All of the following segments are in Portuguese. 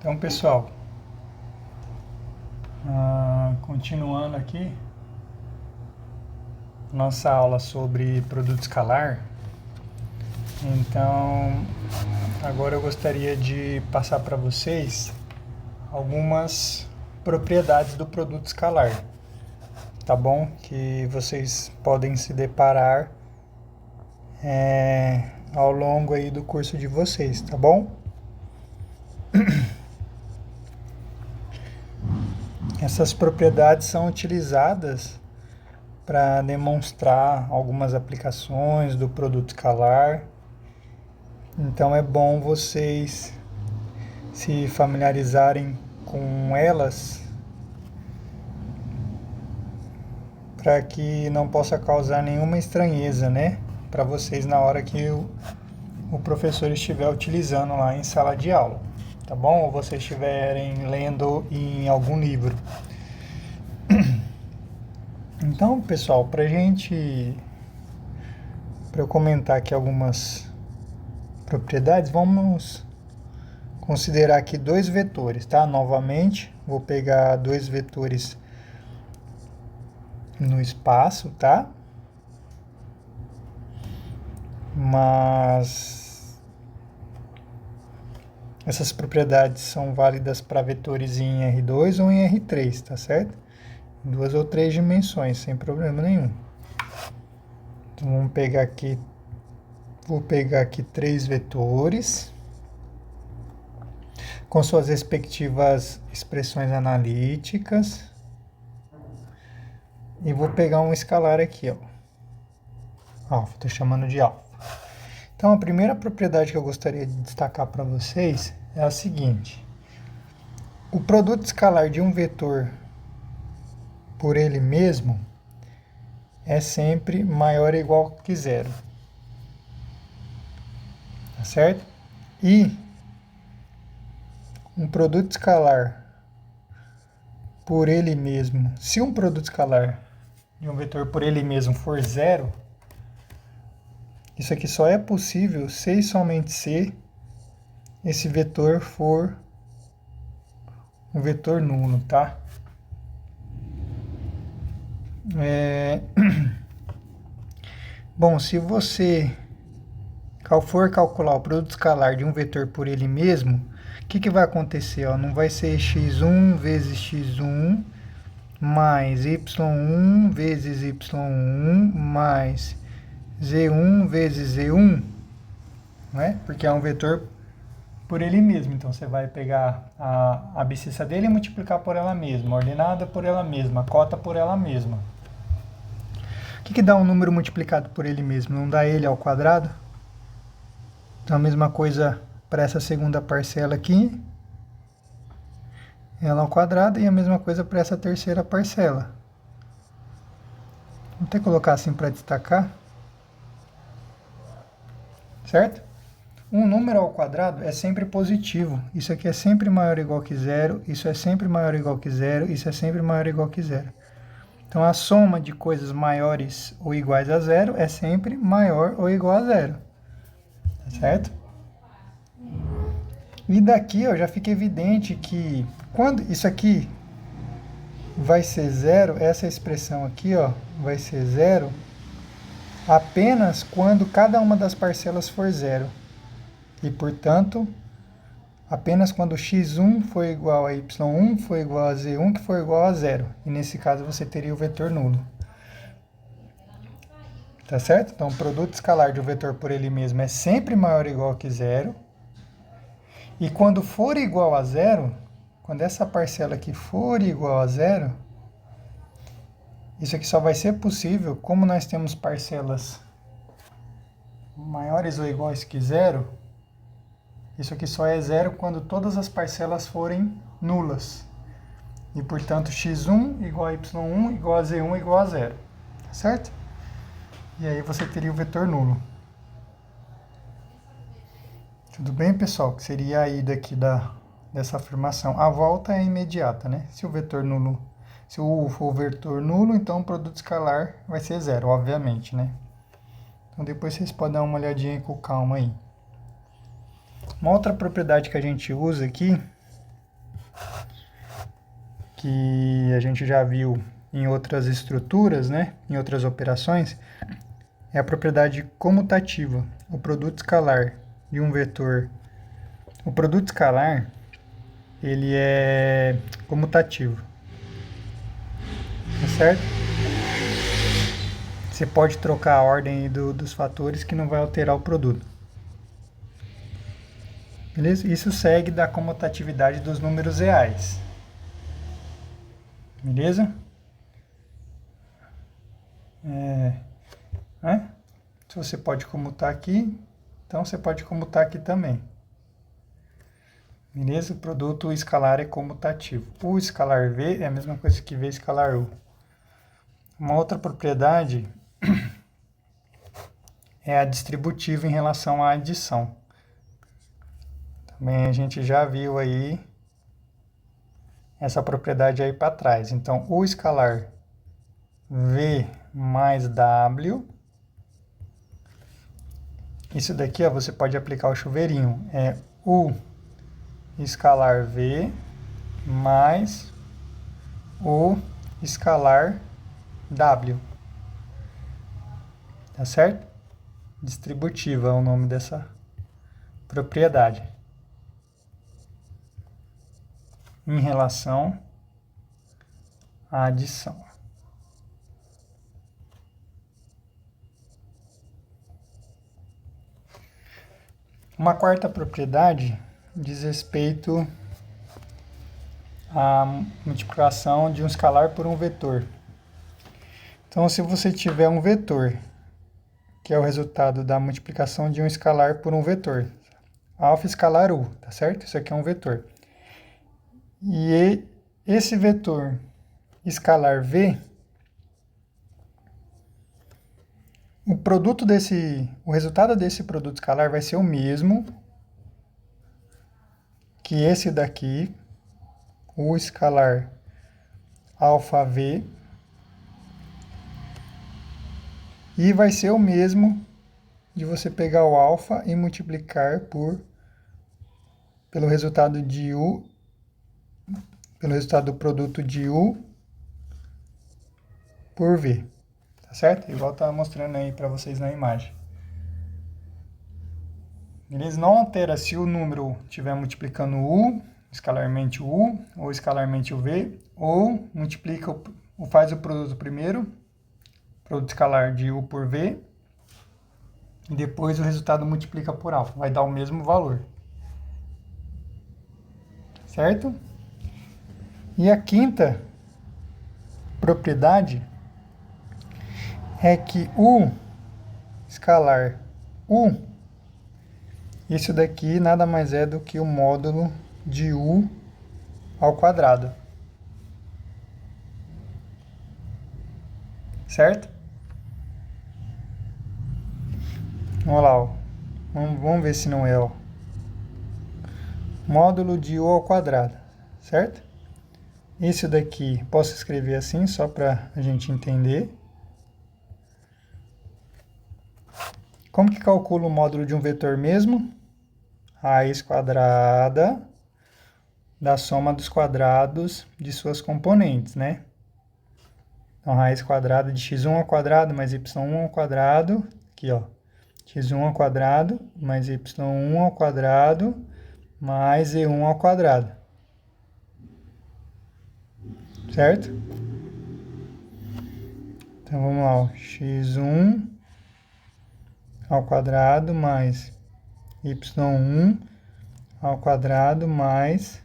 Então, pessoal, continuando aqui nossa aula sobre produto escalar. Então, agora eu gostaria de passar para vocês algumas propriedades do produto escalar, tá bom? Que vocês podem se deparar ao longo aí do curso de vocês, tá bom? Essas propriedades são utilizadas para demonstrar algumas aplicações do produto escalar. Então é bom vocês se familiarizarem com elas para que não possa causar nenhuma estranheza, né, para vocês na hora que o professor estiver utilizando lá em sala de aula, tá bom? Ou vocês estiverem lendo em algum livro. Então, pessoal, para eu comentar aqui algumas propriedades, vamos considerar aqui dois vetores, tá? Novamente, vou pegar dois vetores no espaço, tá? Mas essas propriedades são válidas para vetores em R2 ou em R3, tá certo? Em 2 ou 3 dimensões, sem problema nenhum. Então vamos pegar aqui, vou pegar aqui 3 vetores com suas respectivas expressões analíticas e vou pegar um escalar aqui, ó. Alfa, estou chamando de alfa. Então a primeira propriedade que eu gostaria de destacar para vocês é a seguinte: o produto escalar de um vetor por ele mesmo é sempre maior ou igual que zero, tá certo? E um produto escalar por ele mesmo, se um produto escalar de um vetor por ele mesmo for zero, isso aqui só é possível se e somente se esse vetor for um vetor nulo, tá? Bom, se você for calcular o produto escalar de um vetor por ele mesmo, o que vai acontecer? Ó? Não vai ser x1 vezes x1 mais y1 vezes y1 mais z1 vezes z1, não é? Porque é um vetor por ele mesmo. Então você vai pegar a abscissa dele e multiplicar por ela mesma, a ordenada por ela mesma, a cota por ela mesma. O que dá um número multiplicado por ele mesmo? Não dá ele ao quadrado? Então a mesma coisa para essa segunda parcela aqui, ela ao quadrado, e a mesma coisa para essa terceira parcela. Vou até colocar assim para destacar. Certo? Um número ao quadrado é sempre positivo. Isso aqui é sempre maior ou igual que zero, isso é sempre maior ou igual que zero, isso é sempre maior ou igual que zero. Então a soma de coisas maiores ou iguais a zero é sempre maior ou igual a zero. Tá certo? E daqui ó, já fica evidente que quando isso aqui vai ser zero, essa expressão aqui ó, vai ser zero apenas quando cada uma das parcelas for zero. E, portanto, apenas quando x1 for igual a y1 for igual a z1 que for igual a zero. E nesse caso você teria o vetor nulo. Tá certo? Então, o produto escalar de um vetor por ele mesmo é sempre maior ou igual que zero. E quando for igual a zero, quando essa parcela aqui for igual a zero, isso aqui só vai ser possível, como nós temos parcelas maiores ou iguais que zero, isso aqui só é zero quando todas as parcelas forem nulas. E, portanto, x1 igual a y1 igual a z1 igual a zero. Tá certo? E aí você teria o vetor nulo. Tudo bem, pessoal? Que seria a ida aqui dessa afirmação. A volta é imediata, né? Se o vetor nulo, se o U for o vetor nulo, então o produto escalar vai ser zero, obviamente, né? Então depois vocês podem dar uma olhadinha com calma aí. Uma outra propriedade que a gente usa aqui que a gente já viu em outras estruturas, né, em outras operações, é a propriedade comutativa, o produto escalar de um vetor. O produto escalar, ele é comutativo, tá certo? Você pode trocar a ordem dos fatores que não vai alterar o produto. Beleza? Isso segue da comutatividade dos números reais. Beleza? Se você pode comutar aqui, então você pode comutar aqui também. Beleza? O produto escalar é comutativo. O escalar V é a mesma coisa que V escalar U. Uma outra propriedade é a distributiva em relação à adição. Também a gente já viu aí essa propriedade aí para trás. Então, o escalar V mais W, isso daqui ó, você pode aplicar o chuveirinho, é o escalar V mais o escalar W, tá certo? Distributiva é o nome dessa propriedade em relação à adição. Uma quarta propriedade diz respeito à multiplicação de um escalar por um vetor. Então, se você tiver um vetor, que é o resultado da multiplicação de um escalar por um vetor, alfa escalar U, tá certo? Isso aqui é um vetor. E esse vetor escalar V, o resultado desse produto escalar vai ser o mesmo que esse daqui, o escalar alfa V, e vai ser o mesmo de você pegar o alfa e multiplicar pelo resultado de U, pelo resultado do produto de U por V, tá certo? Igual tá mostrando aí para vocês na imagem. Eles não altera se o número estiver multiplicando U, escalarmente o U, ou escalarmente o V, ou multiplica, ou faz o produto primeiro, produto escalar de U por V, e depois o resultado multiplica por alfa, vai dar o mesmo valor. Certo? E a quinta propriedade é que o escalar U, isso daqui nada mais é do que o módulo de U ao quadrado. Certo? Vamos lá, ó. Vamos ver se não é, ó. Módulo de U ao quadrado, certo? Isso daqui, posso escrever assim, só para a gente entender. Como que calcula o módulo de um vetor mesmo? Raiz quadrada da soma dos quadrados de suas componentes, né? Então, raiz quadrada de x1 ao quadrado mais y1 ao quadrado, aqui, ó. x1 ao quadrado mais y1 ao quadrado mais e1 ao quadrado. Certo? Então, vamos lá, ó. x1 ao quadrado mais y1 ao quadrado mais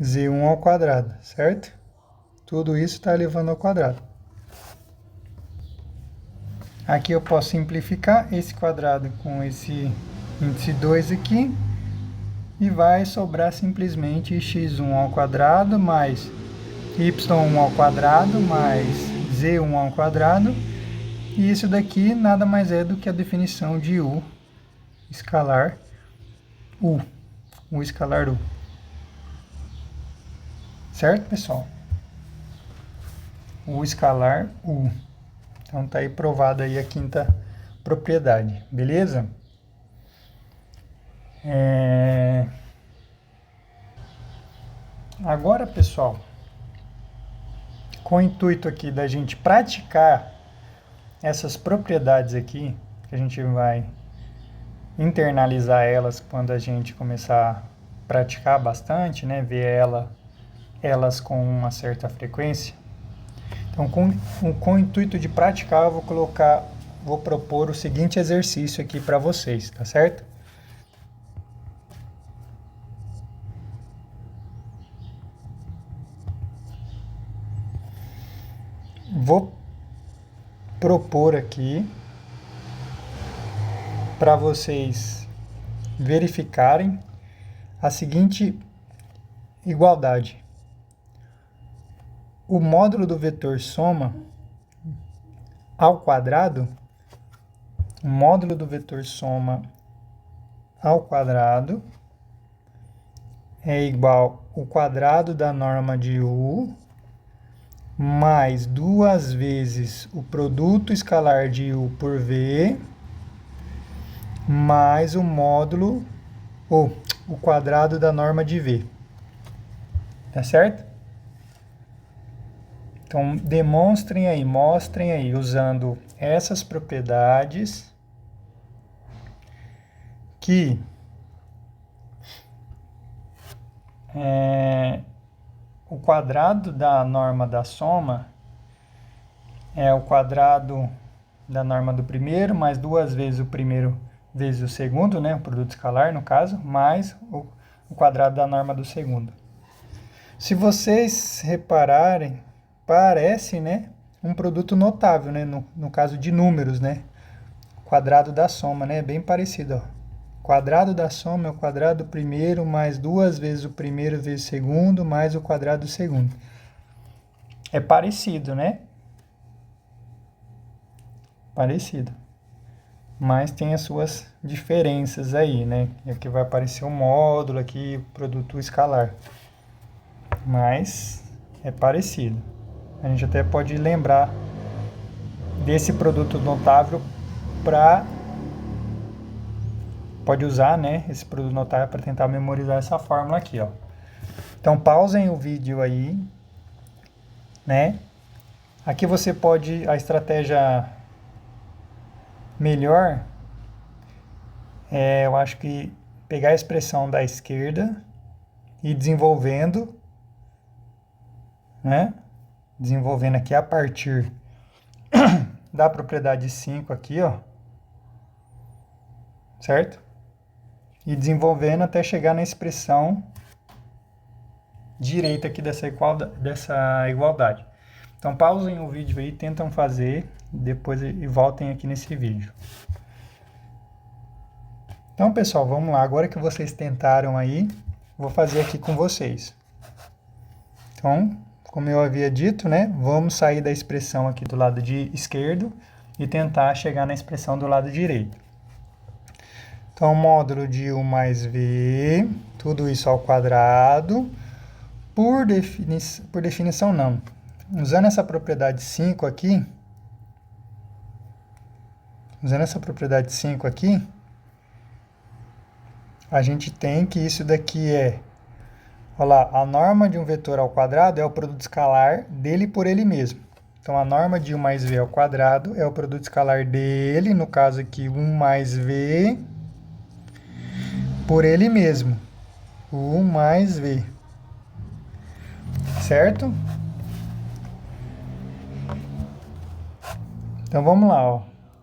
z1 ao quadrado, certo? Tudo isso está elevando ao quadrado. Aqui eu posso simplificar esse quadrado com esse índice 2 aqui, e vai sobrar simplesmente x1 ao quadrado mais y1 ao quadrado mais z1 ao quadrado, e isso daqui nada mais é do que a definição de U escalar U, U escalar U. Certo, pessoal? U escalar U. Então tá aí provada aí a quinta propriedade, beleza? Agora, pessoal, com o intuito aqui da gente praticar essas propriedades aqui, que a gente vai internalizar elas quando a gente começar a praticar bastante, né? Ver elas com uma certa frequência. Então, com o intuito de praticar, eu vou propor o seguinte exercício aqui para vocês, tá certo? Vou propor aqui para vocês verificarem a seguinte igualdade. O módulo do vetor soma ao quadrado, o módulo do vetor soma ao quadrado é igual ao quadrado da norma de U mais 2 vezes o produto escalar de U por V mais o módulo, ou o quadrado da norma de V. Tá certo? Então, mostrem aí, usando essas propriedades, que o quadrado da norma da soma é o quadrado da norma do primeiro, mais 2 vezes o primeiro vezes o segundo, né, o produto escalar no caso, mais o quadrado da norma do segundo. Se vocês repararem, parece, né, um produto notável, né, no caso de números, né, quadrado da soma, né, bem parecido, ó. Quadrado da soma é o quadrado do primeiro mais 2 vezes o primeiro vezes o segundo mais o quadrado do segundo. É parecido, né? Parecido. Mas tem as suas diferenças aí, né? Aqui vai aparecer o módulo, aqui produto escalar. Mas é parecido. A gente até pode lembrar desse produto notável pode usar, né, esse produto notável para tentar memorizar essa fórmula aqui, ó. Então, pausem o vídeo aí, né? Aqui você pode, a estratégia melhor eu acho que pegar a expressão da esquerda e desenvolvendo, né? Desenvolvendo aqui a partir da propriedade 5 aqui, ó. Certo? E desenvolvendo até chegar na expressão direita aqui dessa igualdade. Então, pausem o vídeo aí, tentam fazer, depois e voltem aqui nesse vídeo. Então, pessoal, vamos lá. Agora que vocês tentaram aí, vou fazer aqui com vocês. Então, como eu havia dito, né, vamos sair da expressão aqui do lado esquerdo e tentar chegar na expressão do lado direito. Então, módulo de U mais V, tudo isso ao quadrado, por definição não. Usando essa propriedade 5 aqui, a gente tem que isso daqui olha lá, a norma de um vetor ao quadrado é o produto escalar dele por ele mesmo. Então, a norma de U mais V ao quadrado é o produto escalar dele, no caso aqui, 1 mais V por ele mesmo. U mais V. Certo? Então, vamos lá, ó.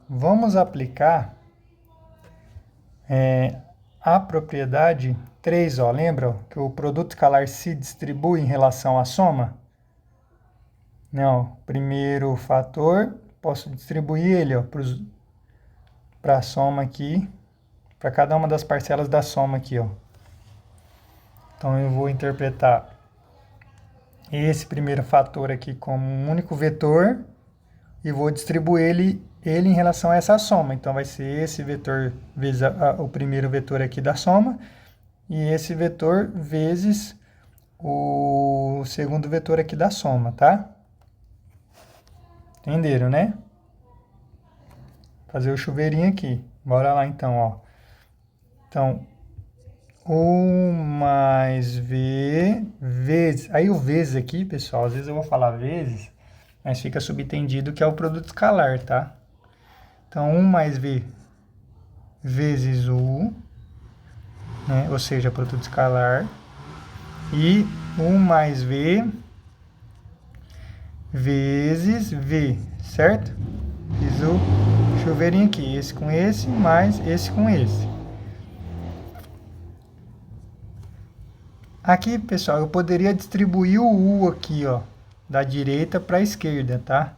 Vamos aplicar a propriedade 3, ó. Lembra que o produto escalar se distribui em relação à soma? Não, primeiro fator, posso distribuir ele para a soma aqui, para cada uma das parcelas da soma aqui, ó. Então, eu vou interpretar esse primeiro fator aqui como um único vetor e vou distribuir ele em relação a essa soma. Então, vai ser esse vetor vezes o primeiro vetor aqui da soma e esse vetor vezes o segundo vetor aqui da soma, tá? Entenderam, né? Fazer o chuveirinho aqui. Bora lá, então, ó. Então, U mais V vezes... Aí o vezes aqui, pessoal, às vezes eu vou falar vezes, mas fica subentendido que é o produto escalar, tá? Então, 1 mais V vezes U, né? Ou seja, produto escalar, e 1 mais V vezes V, certo? Fiz o chuveirinho aqui, esse com esse, mais esse com esse. Aqui, pessoal, eu poderia distribuir o U aqui, ó, da direita para a esquerda, tá?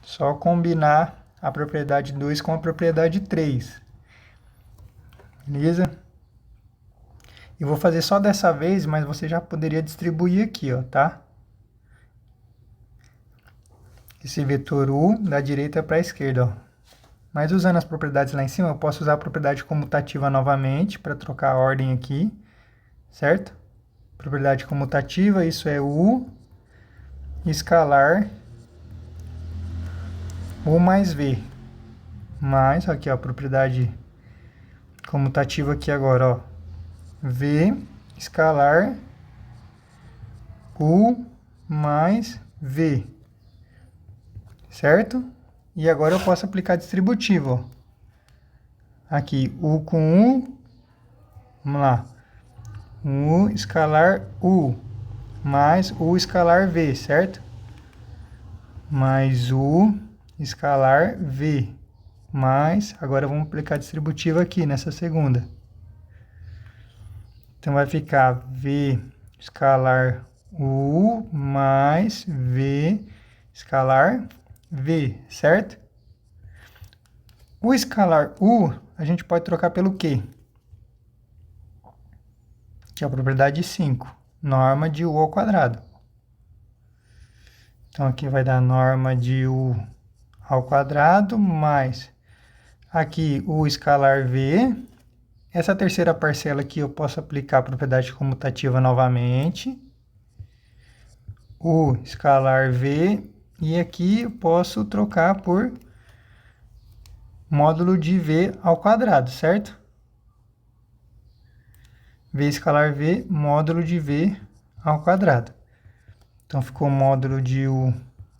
Só combinar a propriedade 2 com a propriedade 3. Beleza? Eu vou fazer só dessa vez, mas você já poderia distribuir aqui, ó, tá? Esse vetor U da direita para a esquerda, ó. Mas usando as propriedades lá em cima, eu posso usar a propriedade comutativa novamente para trocar a ordem aqui, certo? Propriedade comutativa, isso é U escalar U mais V. Mais, aqui ó, a propriedade comutativa aqui agora, ó. V escalar U mais V. Certo? E agora eu posso aplicar distributivo, ó. Aqui, U com U, vamos lá. U escalar U, mais U escalar V, certo? Mais U escalar V, mais, agora vamos aplicar distributivo aqui nessa segunda. Então vai ficar V escalar U mais V escalar V, certo? O escalar U, a gente pode trocar pelo quê? Que é a propriedade 5, norma de U ao quadrado. Então, aqui vai dar norma de U ao quadrado, mais aqui U escalar V. Essa terceira parcela aqui eu posso aplicar a propriedade comutativa novamente. U escalar V. E aqui eu posso trocar por módulo de V ao quadrado, certo? V escalar V, módulo de V ao quadrado. Então, ficou módulo de U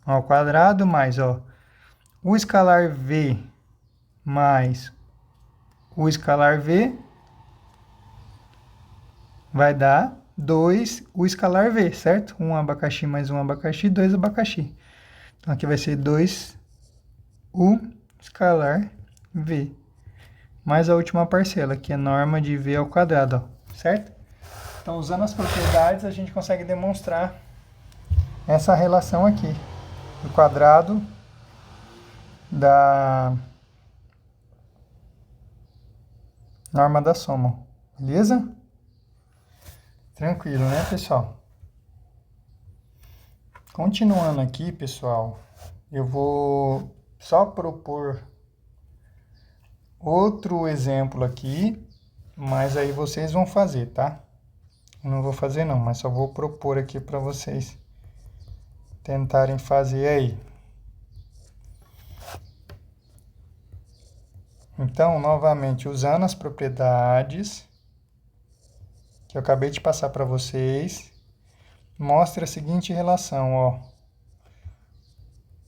ao quadrado, mais, ó, U escalar V mais U escalar V vai dar 2 U escalar V, certo? 1 abacaxi mais 1 abacaxi, 2 abacaxi. Então, aqui vai ser 2 U escalar V. Mais a última parcela, que é norma de V ao quadrado, ó, certo? Então, usando as propriedades, a gente consegue demonstrar essa relação aqui, do quadrado da norma da soma, beleza? Tranquilo, né, pessoal? Continuando aqui, pessoal, eu vou só propor outro exemplo aqui, mas aí vocês vão fazer, tá? Eu não vou fazer não, mas só vou propor aqui para vocês tentarem fazer aí. Então, novamente, usando as propriedades que eu acabei de passar para vocês, mostra a seguinte relação, ó.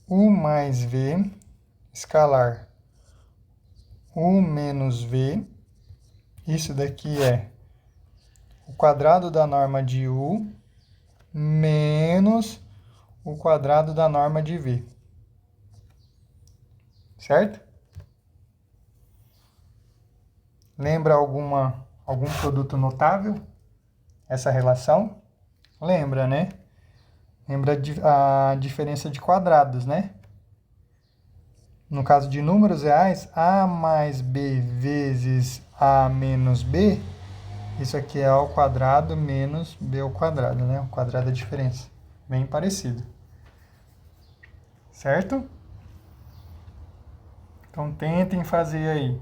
U mais V escalar U menos V, isso daqui é o quadrado da norma de U menos o quadrado da norma de V. Certo? Lembra algum produto notável? Essa relação? Lembra, né? Lembra a diferença de quadrados, né? No caso de números reais, A mais B vezes A menos B, isso aqui é A ao quadrado menos B ao quadrado, né? O quadrado é a diferença. Bem parecido. Certo? Então, tentem fazer aí.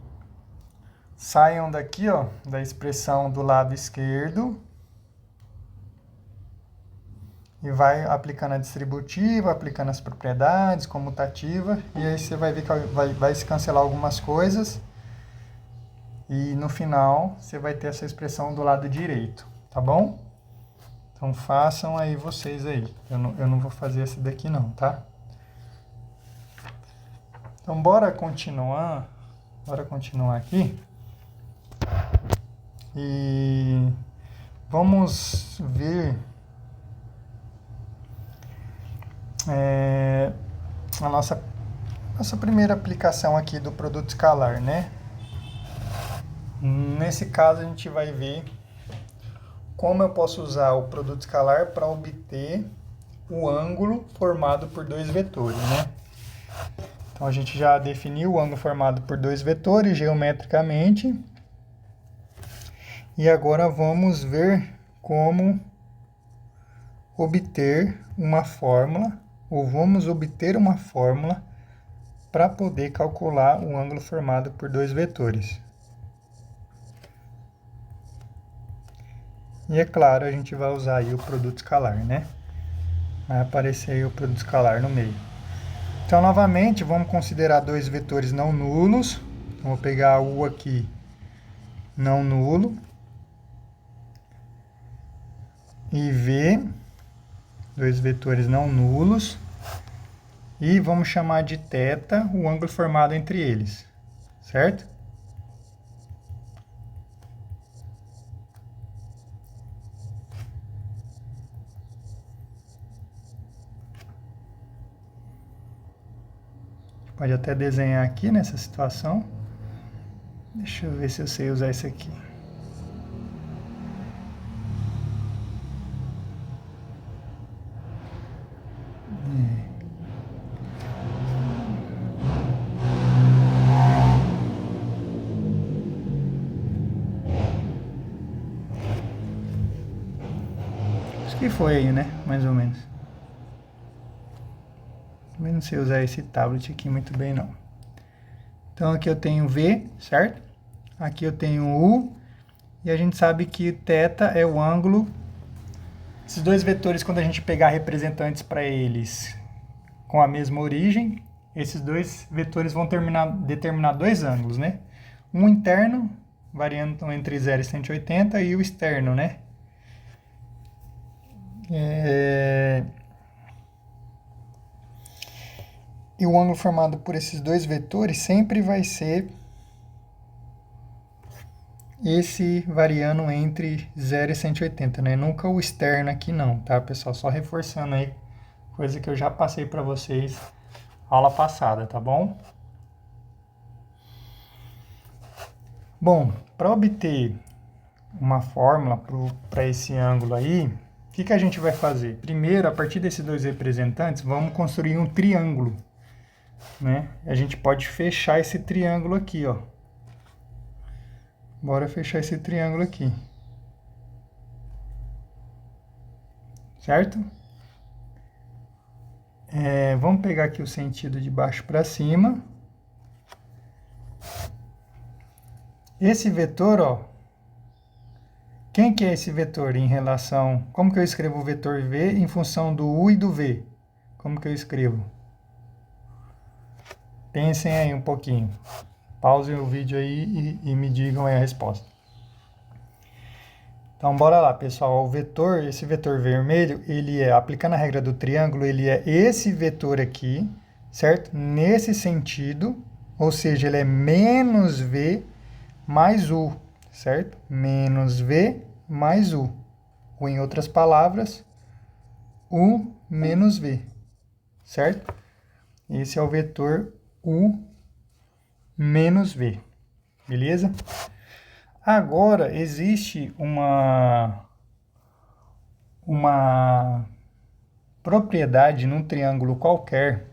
Saiam daqui, ó, da expressão do lado esquerdo. E vai aplicando a distributiva, aplicando as propriedades, comutativa. E aí você vai ver que vai se cancelar algumas coisas. E no final, você vai ter essa expressão do lado direito, tá bom? Então façam aí vocês aí. Eu não vou fazer esse daqui não, tá? Então bora continuar aqui. E vamos ver a nossa primeira aplicação aqui do produto escalar, né? Nesse caso a gente vai ver como eu posso usar o produto escalar para obter o ângulo formado por dois vetores, né? Então a gente já definiu o ângulo formado por dois vetores geometricamente. E agora vamos ver como obter uma fórmula, ou vamos obter uma fórmula para poder calcular o ângulo formado por dois vetores. E é claro, a gente vai usar aí o produto escalar, né? Vai aparecer aí o produto escalar no meio. Então, novamente, vamos considerar dois vetores não nulos. Então, vou pegar U aqui, não nulo. E V, dois vetores não nulos. E vamos chamar de θ o ângulo formado entre eles, certo? Pode até desenhar aqui nessa situação. Deixa eu ver se eu sei usar isso aqui. Acho que foi aí, né? Mais ou menos. Também não sei usar esse tablet aqui muito bem, não. Então, aqui eu tenho V, certo? Aqui eu tenho U. E a gente sabe que θ é o ângulo. Esses dois vetores, quando a gente pegar representantes para eles com a mesma origem, esses dois vetores vão determinar dois ângulos, né? Um interno, variando entre 0 e 180, e o externo, né? E o ângulo formado por esses dois vetores sempre vai ser esse variando entre 0 e 180, né? Nunca o externo aqui não, tá, pessoal? Só reforçando aí, coisa que eu já passei para vocês aula passada, tá bom? Bom, para obter uma fórmula para esse ângulo aí, o que a gente vai fazer? Primeiro, a partir desses dois representantes, vamos construir um triângulo, né? A gente pode fechar esse triângulo aqui, ó. Bora fechar esse triângulo aqui. Certo? Vamos pegar aqui o sentido de baixo para cima. Esse vetor, ó. Quem que é esse vetor em relação... Como que eu escrevo o vetor V em função do U e do V? Como que eu escrevo? Pensem aí um pouquinho. Pausem o vídeo aí e me digam aí a resposta. Então, bora lá, pessoal. Esse vetor vermelho, ele é, aplicando a regra do triângulo, ele é esse vetor aqui, certo? Nesse sentido, ou seja, ele é menos V mais U, certo? Menos V mais U. Ou, em outras palavras, U menos V, certo? Esse é o vetor U menos V, beleza? Agora, existe uma propriedade num triângulo qualquer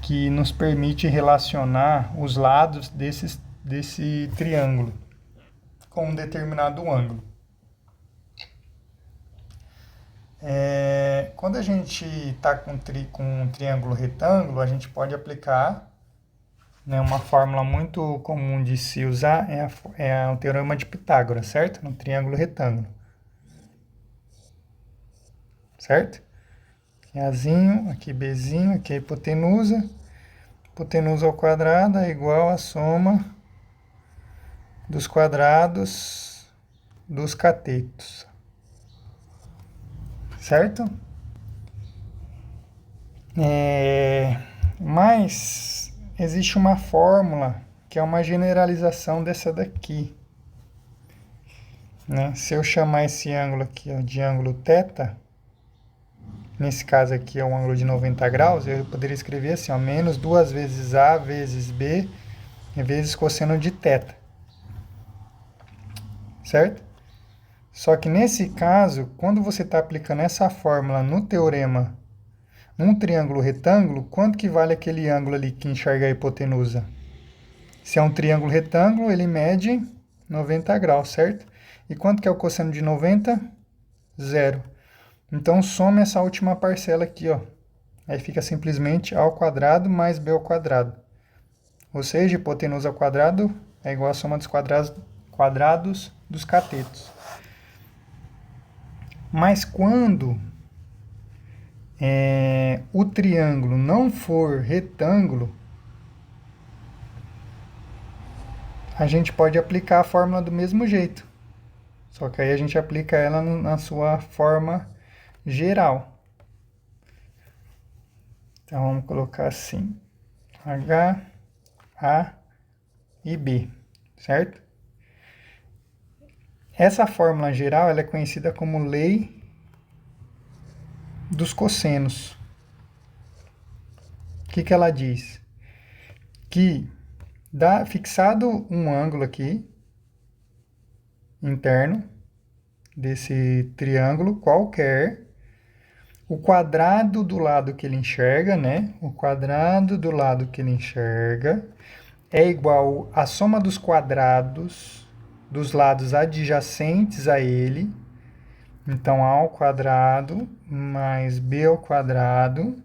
que nos permite relacionar os lados desse triângulo com um determinado ângulo. Quando a gente está com um triângulo retângulo, a gente pode aplicar, né, uma fórmula muito comum de se usar é o teorema de Pitágoras, certo? No triângulo retângulo. Certo? Aqui Azinho, aqui Bzinho, aqui a hipotenusa. Hipotenusa ao quadrado é igual à soma dos quadrados dos catetos. certo? Mas existe uma fórmula que é uma generalização dessa daqui, né? Se eu chamar esse ângulo aqui, ó, de ângulo θ, nesse caso aqui é um ângulo de 90 graus, eu poderia escrever assim, ó, menos 2 vezes A vezes B vezes cosseno de θ, certo? Só que nesse caso, quando você está aplicando essa fórmula no teorema, num triângulo retângulo, quanto que vale aquele ângulo ali que enxerga a hipotenusa? Se é um triângulo retângulo, ele mede 90 graus, certo? E quanto que é o cosseno de 90? Zero. Então, some essa última parcela aqui, ó. Aí fica simplesmente A ao quadrado mais B ao quadrado. Ou seja, hipotenusa ao quadrado é igual à soma dos quadrados dos catetos. Mas quando o triângulo não for retângulo, a gente pode aplicar a fórmula do mesmo jeito. Só que aí a gente aplica ela na sua forma geral. Então vamos colocar assim: H, A e B, certo? Essa fórmula geral ela é conhecida como lei dos cossenos. O que ela diz? Que fixado um ângulo aqui, interno, desse triângulo qualquer, o quadrado do lado que ele enxerga, né? O quadrado do lado que ele enxerga é igual à soma dos quadrados dos lados adjacentes a ele. Então, A ao quadrado mais B ao quadrado.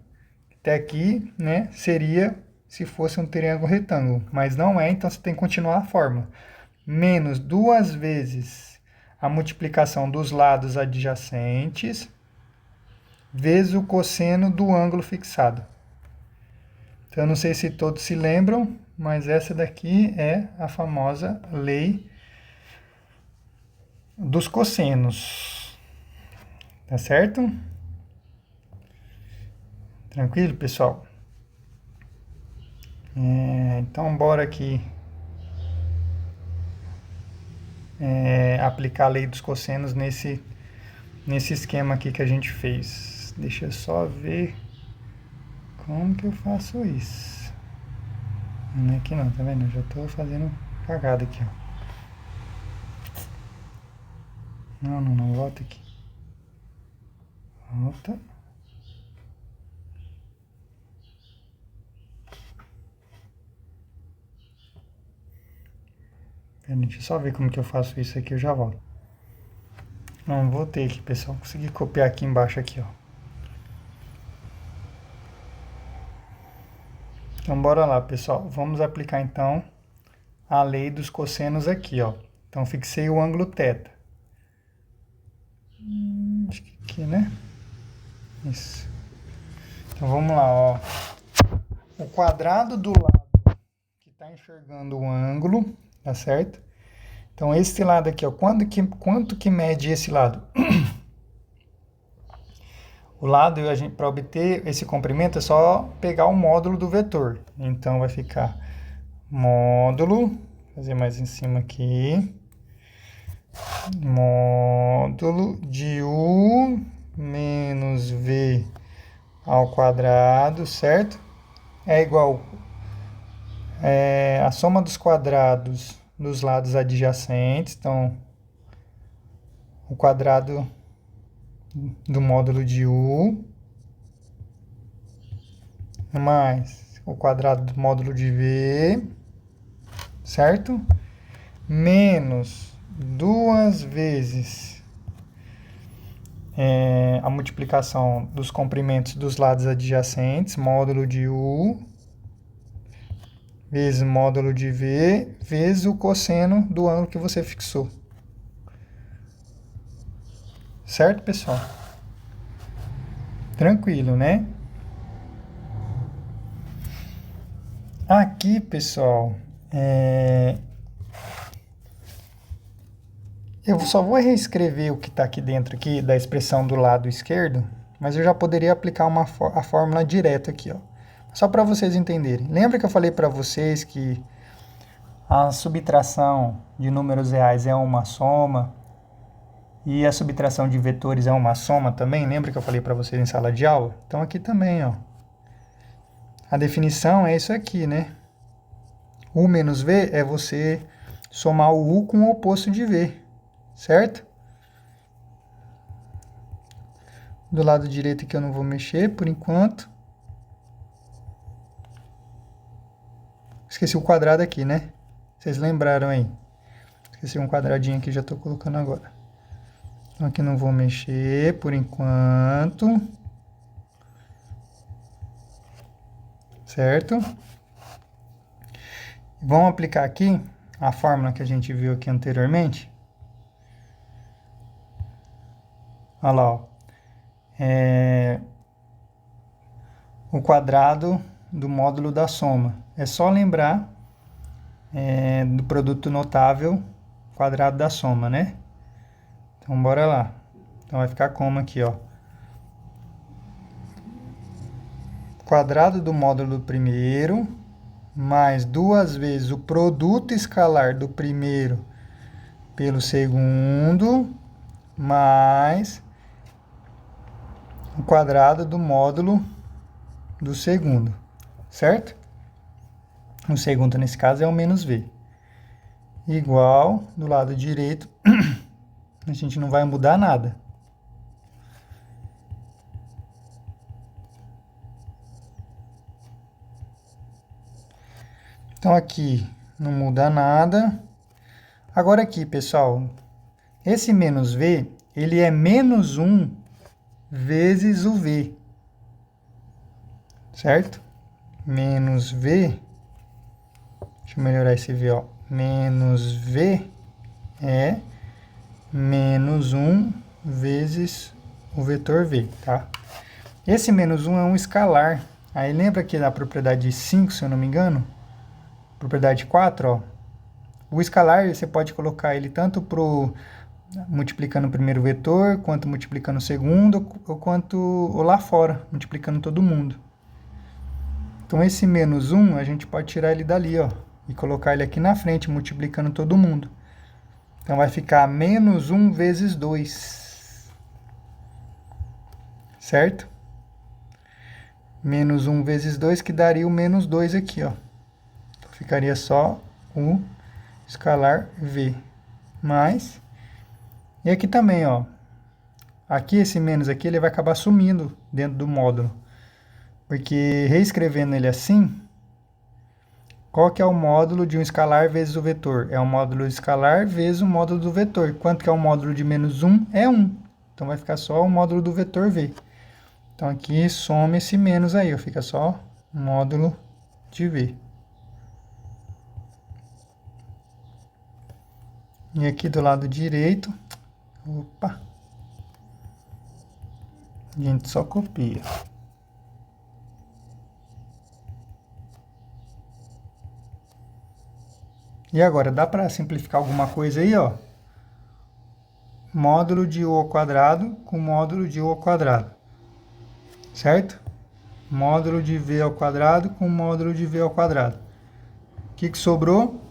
Até aqui, né, seria se fosse um triângulo retângulo. Mas não é, então você tem que continuar a fórmula. Menos 2 vezes a multiplicação dos lados adjacentes vezes o cosseno do ângulo fixado. Então, eu não sei se todos se lembram, mas essa daqui é a famosa lei dos cossenos. Tá certo? Tranquilo, pessoal? Então, bora aqui aplicar a lei dos cossenos nesse esquema aqui que a gente fez. Deixa eu só ver como que eu faço isso. Não é aqui não, tá vendo? Eu já estou fazendo cagada aqui, ó. Não, volta aqui. Volta. Deixa eu só ver como que eu faço isso aqui, eu já volto. Não, voltei aqui, pessoal. Consegui copiar aqui embaixo aqui, ó. Então, bora lá, pessoal. Vamos aplicar, então, a lei dos cossenos aqui, ó. Então, fixei o ângulo θ. Acho que aqui, né? Isso. Então, vamos lá, ó. O quadrado do lado que está enxergando o ângulo, tá certo? Então, esse lado aqui, ó. Quanto que mede esse lado? O lado, para obter esse comprimento, é só pegar o módulo do vetor. Então, vai ficar módulo, vou fazer mais em cima aqui, módulo de U menos V ao quadrado, certo? É igual a soma dos quadrados dos lados adjacentes. Então, o quadrado do módulo de U mais o quadrado do módulo de V, certo? Menos 2 vezes a multiplicação dos comprimentos dos lados adjacentes, módulo de U, vezes módulo de V, vezes o cosseno do ângulo que você fixou. Certo, pessoal? Tranquilo, né? Aqui, pessoal, Eu só vou reescrever o que está aqui dentro aqui da expressão do lado esquerdo, mas eu já poderia aplicar a fórmula direto aqui, ó. Só para vocês entenderem. Lembra que eu falei para vocês que a subtração de números reais é uma soma e a subtração de vetores é uma soma também? Lembra que eu falei para vocês em sala de aula? Então aqui também, ó. A definição é isso aqui, né? U menos V é você somar o U com o oposto de V, certo? Do lado direito aqui eu não vou mexer por enquanto. Esqueci o quadrado aqui, né? Vocês lembraram aí? Esqueci um quadradinho aqui, já estou colocando agora. Então aqui não vou mexer por enquanto. Certo? Vamos aplicar aqui a fórmula que a gente viu aqui anteriormente. Olha lá, ó. O quadrado do módulo da soma. É só lembrar do produto notável quadrado da soma, né? Então, bora lá. Então, vai ficar como aqui, ó. Quadrado do módulo do primeiro, mais 2 vezes o produto escalar do primeiro pelo segundo, mais o quadrado do módulo do segundo, certo? O segundo, nesse caso, é o menos V. Igual, do lado direito, a gente não vai mudar nada. Então, aqui não muda nada. Agora aqui, pessoal, esse menos V, ele é menos 1 vezes o V, certo? Menos V, deixa eu melhorar esse V, ó. Menos V é menos 1 vezes o vetor V, tá? Esse menos 1 é um escalar. Aí lembra aqui da propriedade 5, se eu não me engano? Propriedade 4, ó. O escalar, você pode colocar ele tanto multiplicando o primeiro vetor, quanto multiplicando o segundo, ou quanto lá fora, multiplicando todo mundo. Então, esse menos 1, a gente pode tirar ele dali, ó, e colocar ele aqui na frente, multiplicando todo mundo. Então, vai ficar menos 1 vezes 2. Certo? Menos 1 vezes 2, que daria o menos 2 aqui, ó. Então, ficaria só o escalar V. Mais. E aqui também, ó. Aqui, esse menos aqui, ele vai acabar sumindo dentro do módulo. Porque, reescrevendo ele assim, qual que é o módulo de um escalar vezes o vetor? É o módulo escalar vezes o módulo do vetor. Quanto que é o módulo de menos 1? É 1. Então, vai ficar só o módulo do vetor V. Então, aqui, soma esse menos aí, ó. Fica só o módulo de V. E aqui do lado direito, opa, a gente só copia. E agora, dá para simplificar alguma coisa aí, ó? Módulo de U ao quadrado com módulo de U ao quadrado. Certo? Módulo de V ao quadrado com módulo de V ao quadrado. O que sobrou?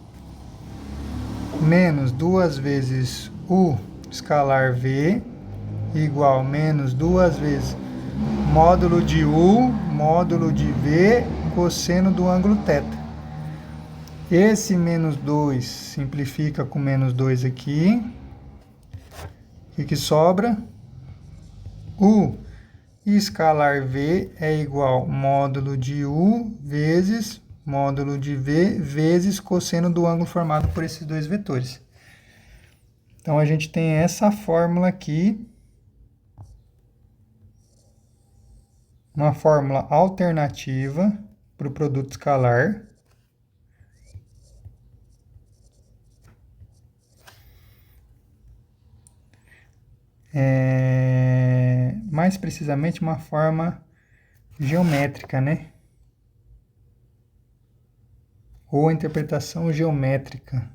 Menos 2 vezes U escalar V igual menos 2 vezes módulo de U, módulo de V, cosseno do ângulo θ. Esse menos 2 simplifica com menos 2 aqui. O que sobra? U escalar V é igual módulo de U vezes módulo de V vezes cosseno do ângulo formado por esses dois vetores. Então, a gente tem essa fórmula aqui. Uma fórmula alternativa para o produto escalar. Mais precisamente, uma forma geométrica, né? Ou a interpretação geométrica.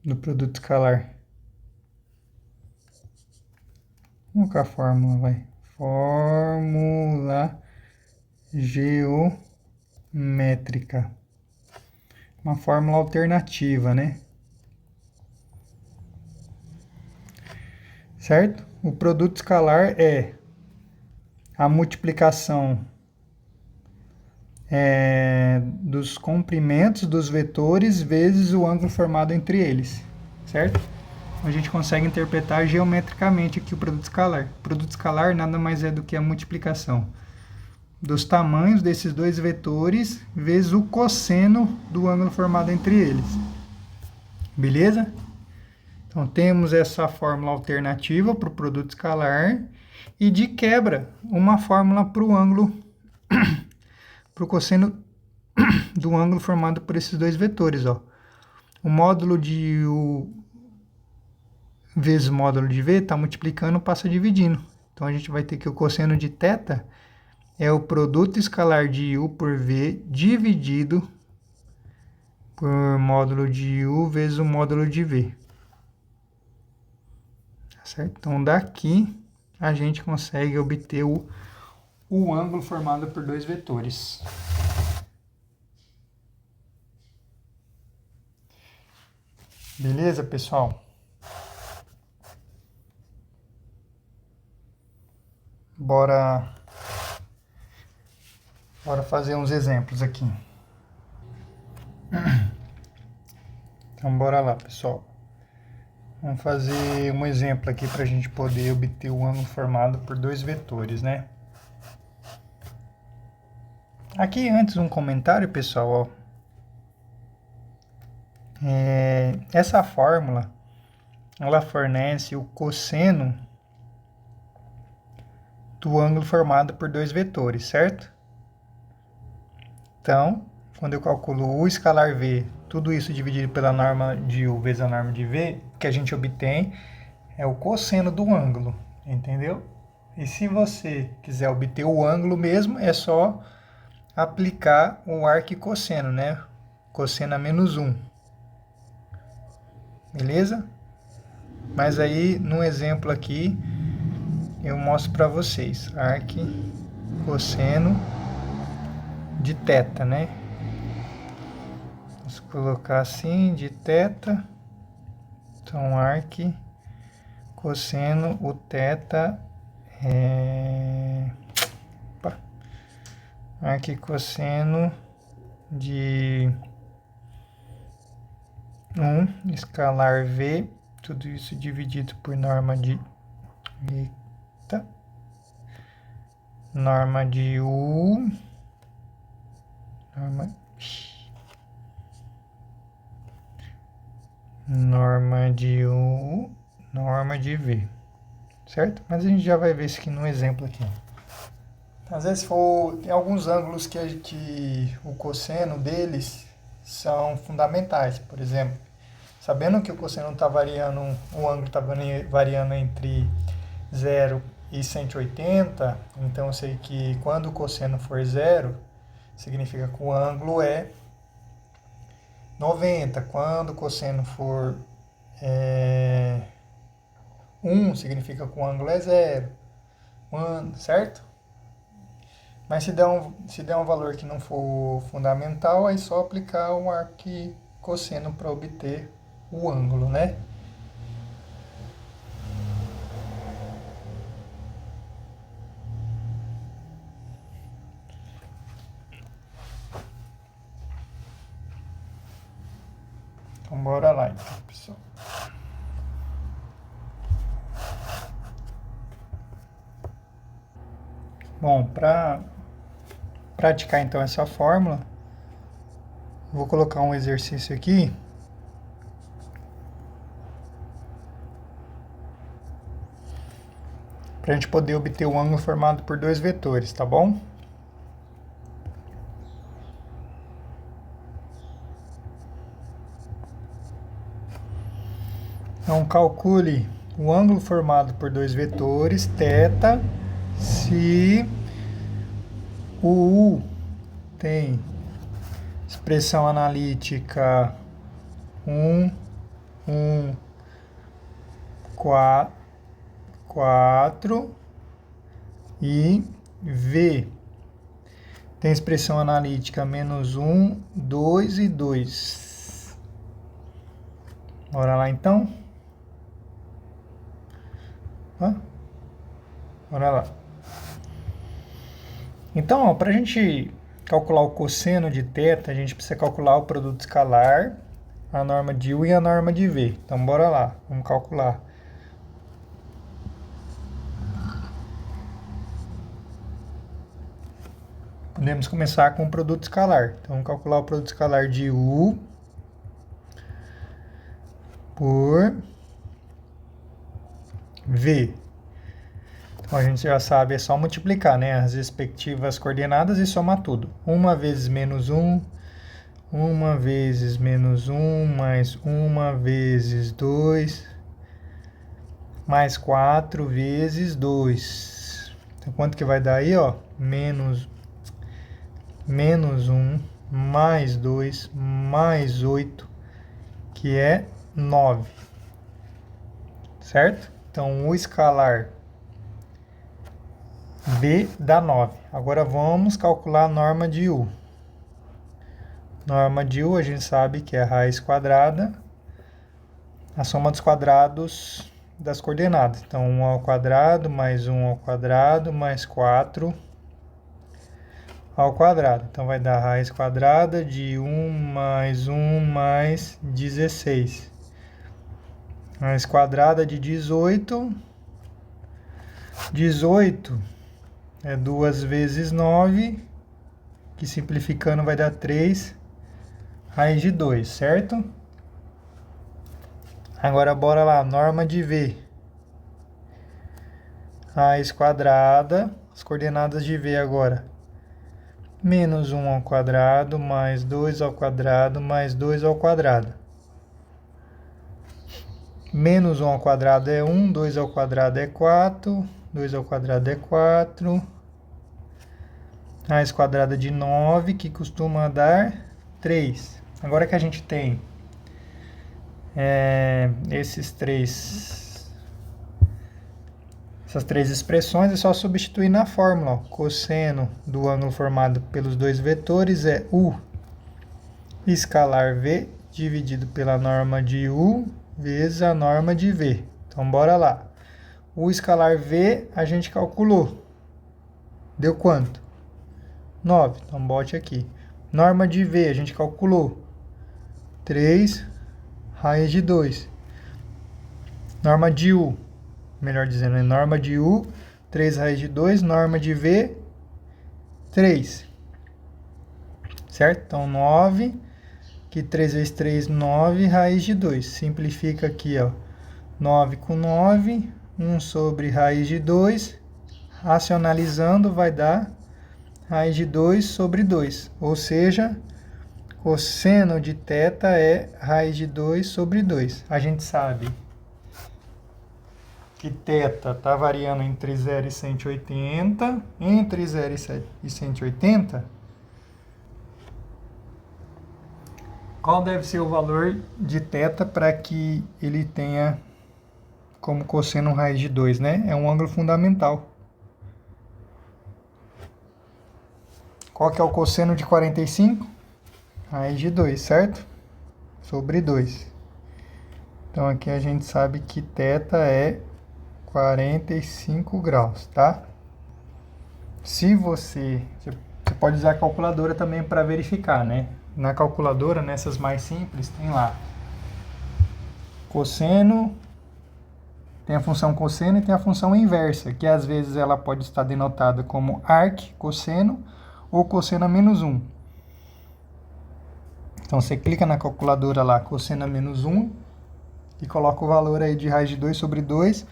do produto escalar. Vamos colocar a fórmula, vai. Fórmula geométrica. Uma fórmula alternativa, né? Certo? O produto escalar é a multiplicação dos comprimentos dos vetores vezes o ângulo formado entre eles, certo? A gente consegue interpretar geometricamente aqui o produto escalar. O produto escalar nada mais é do que a multiplicação dos tamanhos desses dois vetores vezes o cosseno do ângulo formado entre eles. Beleza? Então temos essa fórmula alternativa para o produto escalar e de quebra uma fórmula para o ângulo, para o cosseno do ângulo formado por esses dois vetores, ó. O módulo de U vezes o módulo de V está multiplicando, passa dividindo. Então a gente vai ter que o cosseno de θ é o produto escalar de U por V dividido por módulo de U vezes o módulo de V. Certo? Então daqui a gente consegue obter o ângulo formado por dois vetores. Beleza, pessoal? Bora fazer uns exemplos aqui. Então bora lá, pessoal. Vamos fazer um exemplo aqui para a gente poder obter o ângulo formado por dois vetores, né? Aqui antes um comentário, pessoal, ó. Essa fórmula, ela fornece o cosseno do ângulo formado por dois vetores, certo? Então, quando eu calculo U escalar V, tudo isso dividido pela norma de U vezes a norma de V, o que a gente obtém é o cosseno do ângulo, entendeu? E se você quiser obter o ângulo mesmo, é só aplicar o arquicosseno, né? Cosseno a menos 1. Beleza? Mas aí, no exemplo aqui, eu mostro para vocês. Arquicosseno de θ, né? Vamos colocar assim, de θ. Então, arquicosseno, o θ arquicosseno de 1 escalar V, tudo isso dividido por norma de norma de U, norma de U, norma de V, certo? Mas a gente já vai ver isso aqui no exemplo aqui. Às vezes tem alguns ângulos que o cosseno deles são fundamentais. Por exemplo, sabendo que o cosseno está variando, o ângulo está variando entre 0 e 180, então eu sei que quando o cosseno for 0, significa que o ângulo é 90. Quando o cosseno for 1, significa que o ângulo é 0. Certo? Mas se der um valor que não for fundamental, aí só aplicar um arquicosseno para obter o ângulo, né? Então bora lá, então, pessoal. Bom, para praticar então essa fórmula, vou colocar um exercício aqui. Para a gente poder obter o ângulo formado por dois vetores, tá bom? Então calcule o ângulo formado por dois vetores, θ, se o U tem expressão analítica 1 1, 4 e V. Tem expressão analítica menos 1, 2 e 2. Bora lá então? Bora lá. Então, para a gente calcular o cosseno de θ, a gente precisa calcular o produto escalar, a norma de U e a norma de V. Então, bora lá, vamos calcular. Podemos começar com o produto escalar. Então, vamos calcular o produto escalar de U por V. Então, a gente já sabe, é só multiplicar, né, as respectivas coordenadas e somar tudo. 1 vezes menos 1, 1 vezes menos 1, mais 1 vezes 2, mais 4 vezes 2. Então, quanto que vai dar aí, ó? Menos 1, mais 2, mais 8, que é 9. Certo? Então, o escalar V dá 9. Agora, vamos calcular a norma de U. Norma de U, a gente sabe que é a raiz quadrada, a soma dos quadrados das coordenadas. Então, 1 ao quadrado, mais 1 ao quadrado, mais 4 ao quadrado. Então, vai dar raiz quadrada de 1 mais 16. Raiz quadrada de 18. 18 é 2 vezes 9, que simplificando vai dar 3 raiz de 2, certo? Agora, bora lá, norma de V. Raiz quadrada, as coordenadas de V agora. Menos 1 ao quadrado, mais 2 ao quadrado, mais 2 ao quadrado. Menos 1 ao quadrado é 1, 2 ao quadrado é 4, 2 ao quadrado é 4. Raiz quadrada de 9, que costuma dar 3. Agora que a gente tem essas três expressões, é só substituir na fórmula. Ó. Cosseno do ângulo formado pelos dois vetores é U escalar V dividido pela norma de U vezes a norma de V. Então, bora lá. O escalar V a gente calculou. Deu quanto? 9. Então, bote aqui. Norma de V a gente calculou. 3 raiz de 2. Norma de U, melhor dizendo, norma de U, 3 raiz de 2. Norma de V, 3. Certo? Então, 9, que 3 vezes 3, 9, raiz de 2. Simplifica aqui, ó. 9 com 9, 1 sobre raiz de 2. Racionalizando, vai dar raiz de 2 sobre 2. Ou seja, cosseno de θ é raiz de 2 sobre 2. A gente sabe que θ está variando entre 0 e 180. Entre 0 e 180, qual deve ser o valor de θ para que ele tenha como cosseno raiz de 2, né? É um ângulo fundamental. Qual que é o cosseno de 45? Raiz de 2, certo? Sobre 2. Então, aqui a gente sabe que θ é 45 graus, tá? Se você pode usar a calculadora também para verificar, né? Na calculadora, nessas mais simples, tem lá cosseno, tem a função cosseno e tem a função inversa, que às vezes ela pode estar denotada como arc, cosseno, ou cosseno a menos 1. Então, você clica na calculadora lá, cosseno a menos 1, e coloca o valor aí de raiz de 2 sobre 2,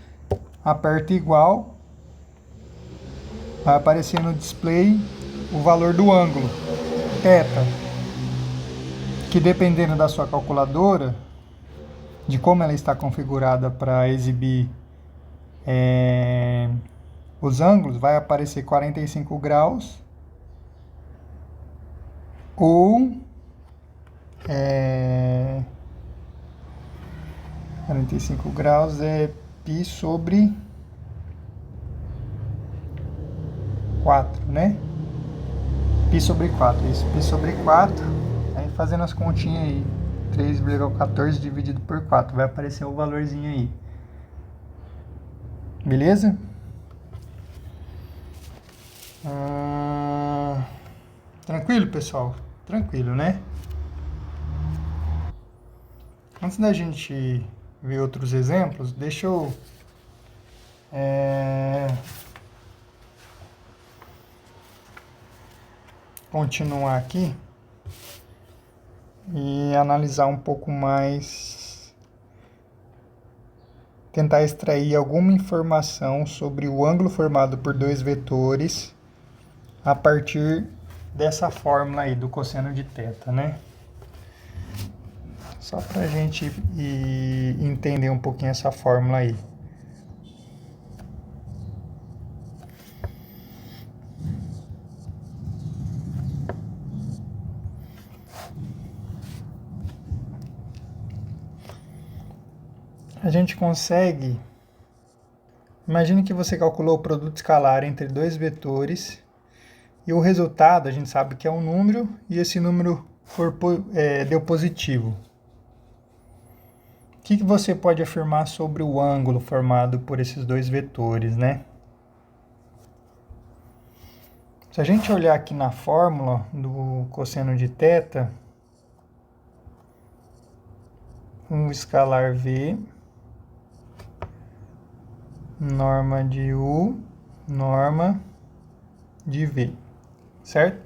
aperta igual, vai aparecer no display o valor do ângulo, θ, que dependendo da sua calculadora, de como ela está configurada para exibir os ângulos, vai aparecer 45 graus ou 45 graus é π sobre 4, né? Π sobre 4, isso. Π sobre 4, aí fazendo as continhas aí. 3,14 dividido por 4, vai aparecer o valorzinho aí. Beleza? Tranquilo, pessoal? Tranquilo, né? Antes da gente ver outros exemplos, deixa eu continuar aqui e analisar um pouco mais, tentar extrair alguma informação sobre o ângulo formado por dois vetores a partir dessa fórmula aí do cosseno de θ, né? Só para a gente entender um pouquinho essa fórmula aí. A gente consegue... Imagine que você calculou o produto escalar entre dois vetores e o resultado, a gente sabe que é um número, e esse número deu positivo. O que você pode afirmar sobre o ângulo formado por esses dois vetores, né? Se a gente olhar aqui na fórmula do cosseno de θ, um escalar V, norma de U, norma de V, certo?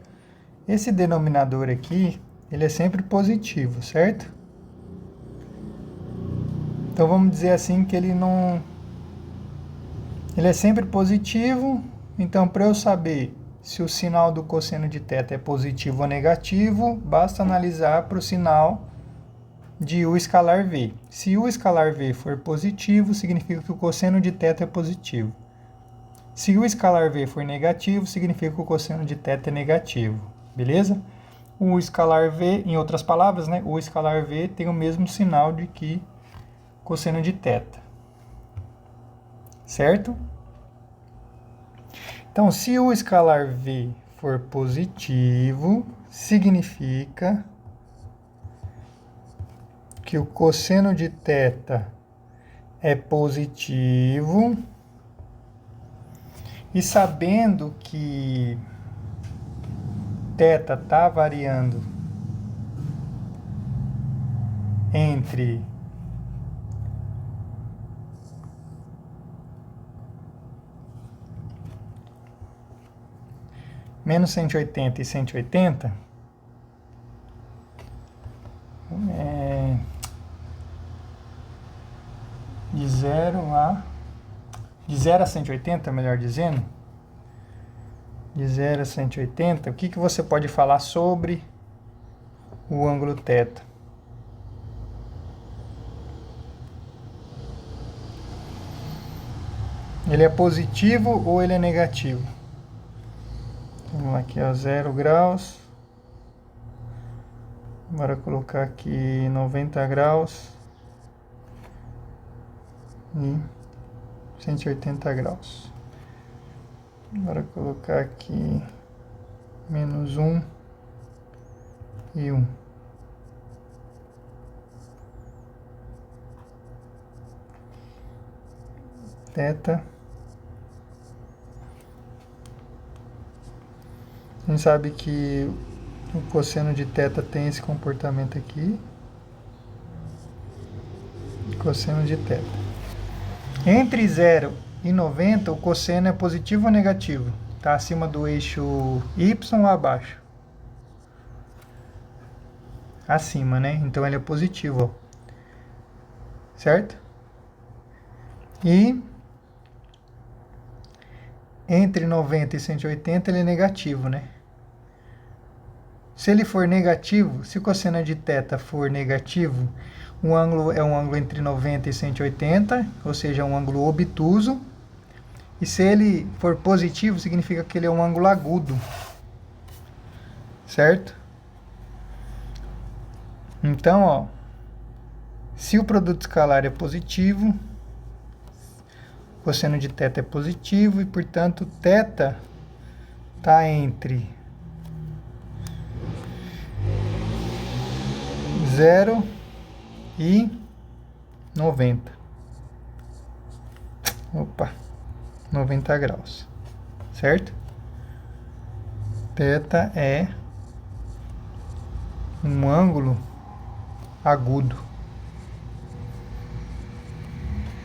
Esse denominador aqui, ele é sempre positivo, certo? Então vamos dizer assim que ele é sempre positivo, então para eu saber se o sinal do cosseno de θ é positivo ou negativo, basta analisar para o sinal de U escalar V. Se U escalar V for positivo, significa que o cosseno de θ é positivo. Se U escalar V for negativo, significa que o cosseno de θ é negativo. Beleza? O U escalar V, em outras palavras, né? O escalar V tem o mesmo sinal de que cosseno de θ. Certo? Então, se o escalar V for positivo, significa que o cosseno de θ é positivo, e sabendo que θ está variando entre menos 180 e 180, de 0 a 180, melhor dizendo, de 0 a 180, o que você pode falar sobre o ângulo θ? Ele é positivo ou ele é negativo? Vamos lá, aqui, ó, 0 graus. Bora colocar aqui 90 graus e 180 graus. Bora colocar aqui menos 1 e 1. Θ. A gente sabe que o cosseno de θ tem esse comportamento aqui. Cosseno de θ. Entre 0 e 90, o cosseno é positivo ou negativo? Está acima do eixo Y ou abaixo? Acima, né? Então ele é positivo, ó. Certo? E entre 90 e 180 ele é negativo, né? Se ele for negativo, se o cosseno de θ for negativo, o ângulo é um ângulo entre 90 e 180, ou seja, um ângulo obtuso. E se ele for positivo, significa que ele é um ângulo agudo. Certo? Então, ó, Se o produto escalar é positivo, cosseno de θ é positivo e, portanto, θ está entre 0 e 90. Opa, 90 graus, certo? Θ é um ângulo agudo,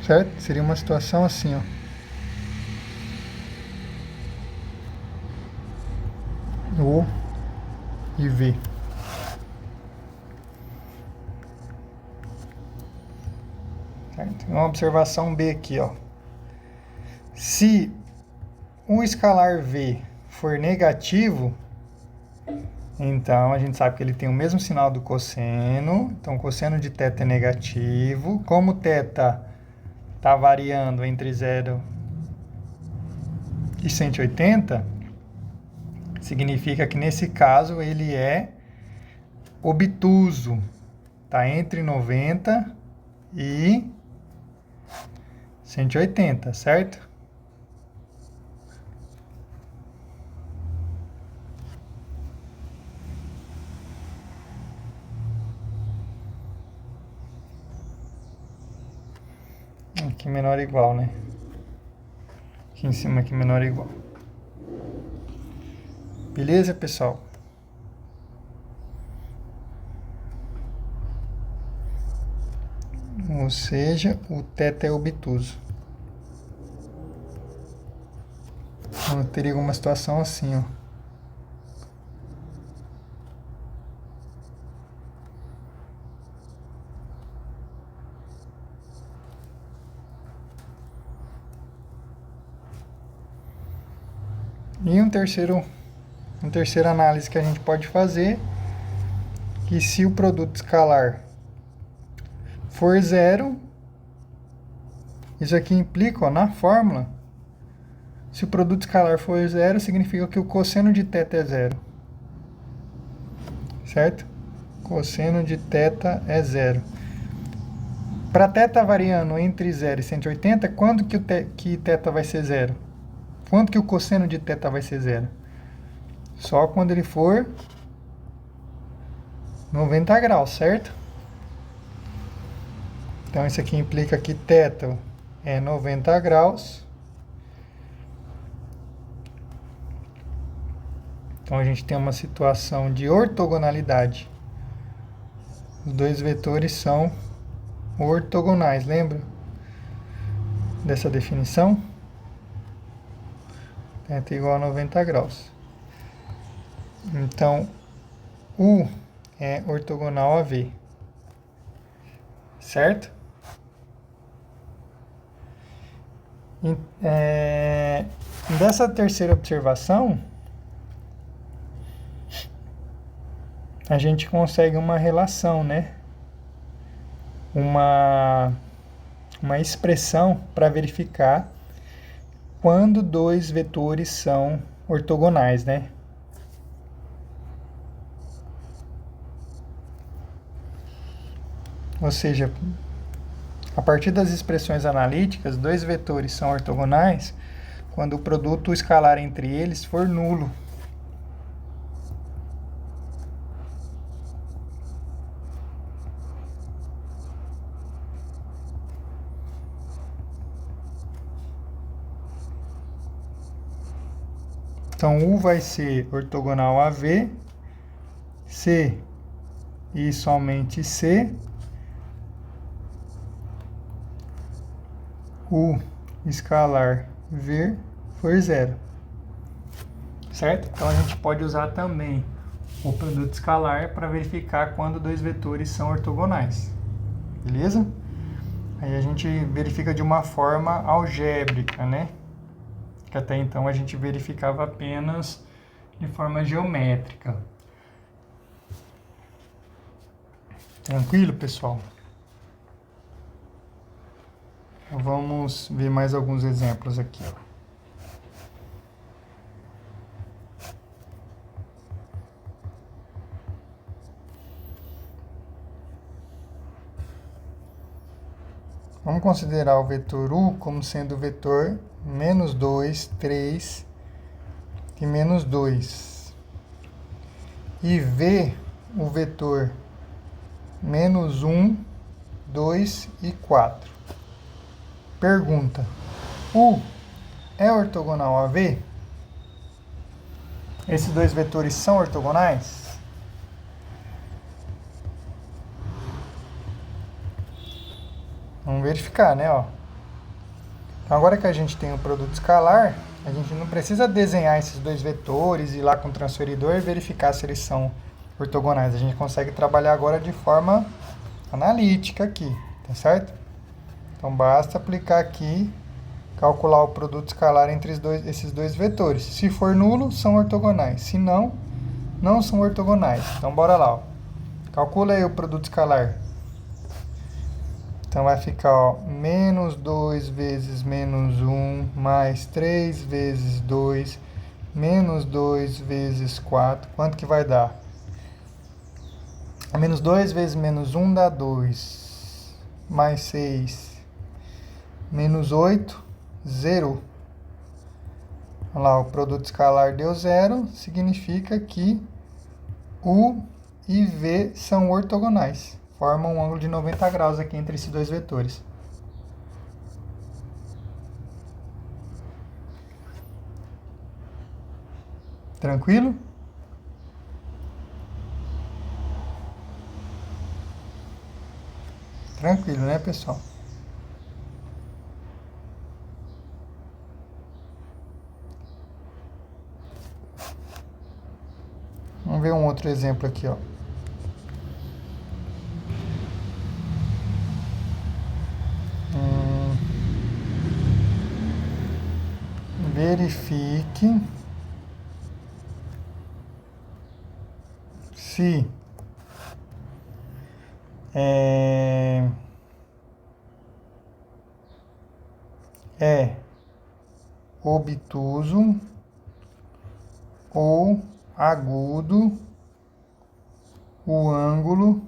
certo? Seria uma situação assim, ó. O e V. Certo? Uma observação B aqui, ó. Se o escalar V for negativo, então a gente sabe que ele tem o mesmo sinal do cosseno. Então, cosseno de θ é negativo. Como θ está variando entre 0 e 180, significa que nesse caso ele é obtuso. Está entre 90 e 180, certo? Aqui menor ou igual, né? Aqui em cima aqui menor ou igual. Beleza, pessoal? Ou seja, o θ é obtuso. Então, teria uma situação assim, ó. E uma terceira análise que a gente pode fazer, que se o produto escalar for zero, isso aqui implica, ó, na fórmula, se o produto escalar for zero, significa que o cosseno de θ é zero. Certo? Cosseno de θ é zero. Para θ variando entre 0 e 180, quando que θ vai ser zero? Quando que o cosseno de θ vai ser zero? Só quando ele for 90 graus, certo? Então, isso aqui implica que θ é 90 graus. Então, a gente tem uma situação de ortogonalidade. Os dois vetores são ortogonais, lembra dessa definição? Θ igual a 90 graus. Então, U é ortogonal a V. Certo? Dessa terceira observação, a gente consegue uma relação, né? Uma expressão para verificar quando dois vetores são ortogonais, né? Ou seja, a partir das expressões analíticas, dois vetores são ortogonais quando o produto escalar entre eles for nulo. Então, U vai ser ortogonal a V, C e somente C, U escalar V for zero. Certo? Então, a gente pode usar também o produto escalar para verificar quando dois vetores são ortogonais. Beleza? Aí a gente verifica de uma forma algébrica, né? Que até então a gente verificava apenas de forma geométrica. Tranquilo, pessoal? Então, vamos ver mais alguns exemplos aqui, ó. Vamos considerar o vetor U como sendo o vetor menos 2, 3 e menos 2. E V o vetor menos 1, 2 e 4. Pergunta: U é ortogonal a V? Esses dois vetores são ortogonais? Vamos verificar, né? Ó. Então, agora que a gente tem o produto escalar, a gente não precisa desenhar esses dois vetores, ir lá com o transferidor e verificar se eles são ortogonais. A gente consegue trabalhar agora de forma analítica aqui, tá certo? Então, basta aplicar aqui, calcular o produto escalar entre esses dois vetores. Se for nulo, são ortogonais. Se não, não são ortogonais. Então, bora lá. Ó. Calcula aí o produto escalar. Então, vai ficar, ó, menos 2 vezes menos 1, mais 3 vezes 2, menos 2 vezes 4. Quanto que vai dar? Menos 2 vezes menos 1 dá 2, mais 6, menos 8, 0. Olha lá, o produto escalar deu 0, significa que U e V são ortogonais. Formam um ângulo de 90 graus aqui entre esses dois vetores. Tranquilo? Tranquilo, né, pessoal? Vamos ver um outro exemplo aqui, ó. Verifique se é obtuso ou agudo o ângulo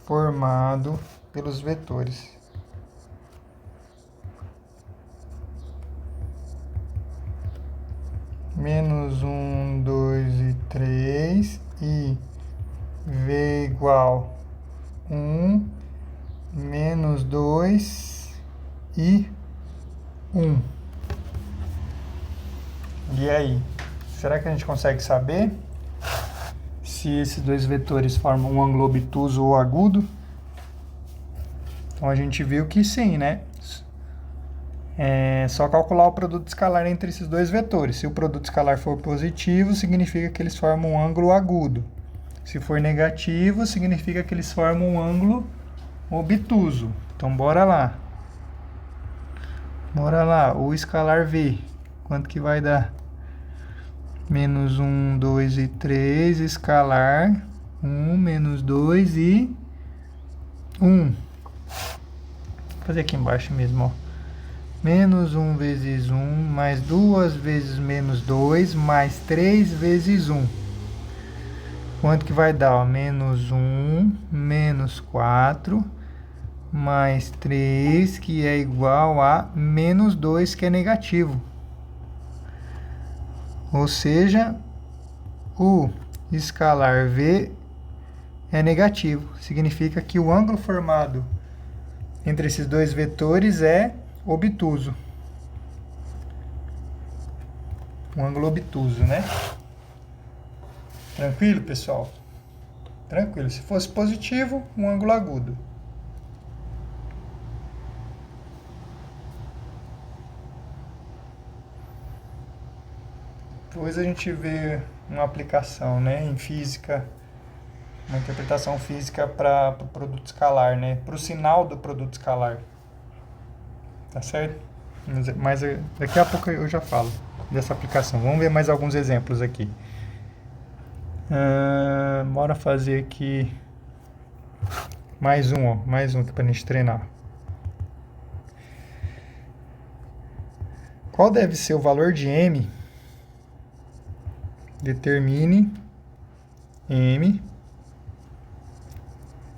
formado pelos vetores. Menos 1, 2 e 3 e V igual 1, menos 2 e 1. E aí? Será que a gente consegue saber se esses dois vetores formam um ângulo obtuso ou agudo? Então a gente viu que sim, né? É só calcular o produto escalar entre esses dois vetores. Se o produto escalar for positivo, significa que eles formam um ângulo agudo. Se for negativo, significa que eles formam um ângulo obtuso. Então, bora lá. Bora lá. O escalar V. Quanto que vai dar? Menos 1, 2 e 3. Escalar. 1, menos 2 e 1. Vou fazer aqui embaixo mesmo, ó. Menos 1 vezes 1, mais 2 vezes menos 2, mais 3 vezes 1. Quanto que vai dar? Ó? Menos 1, menos 4, mais 3, que é igual a menos 2, que é negativo. Ou seja, o escalar V é negativo. Significa que o ângulo formado entre esses dois vetores é obtuso. Um ângulo obtuso, né? Tranquilo, pessoal? Tranquilo. Se fosse positivo, um ângulo agudo. Depois a gente vê uma aplicação, né, em física, uma interpretação física para o produto escalar, né? Para o sinal do produto escalar. Tá certo? Mas daqui a pouco eu já falo dessa aplicação. Vamos ver mais alguns exemplos aqui. Bora fazer aqui mais um aqui para a gente treinar. Qual deve ser o valor de M? Determine M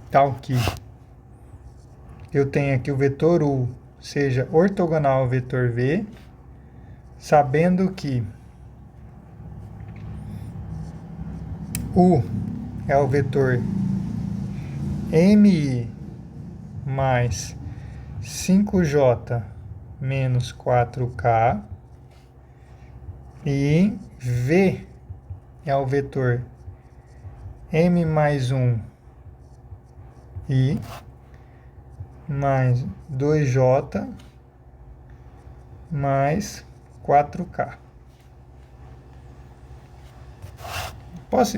tal que eu tenho aqui o vetor U seja ortogonal ao vetor V, sabendo que U é o vetor MI mais 5J menos 4K e V é o vetor M mais 1 I mais 2J mais 4K.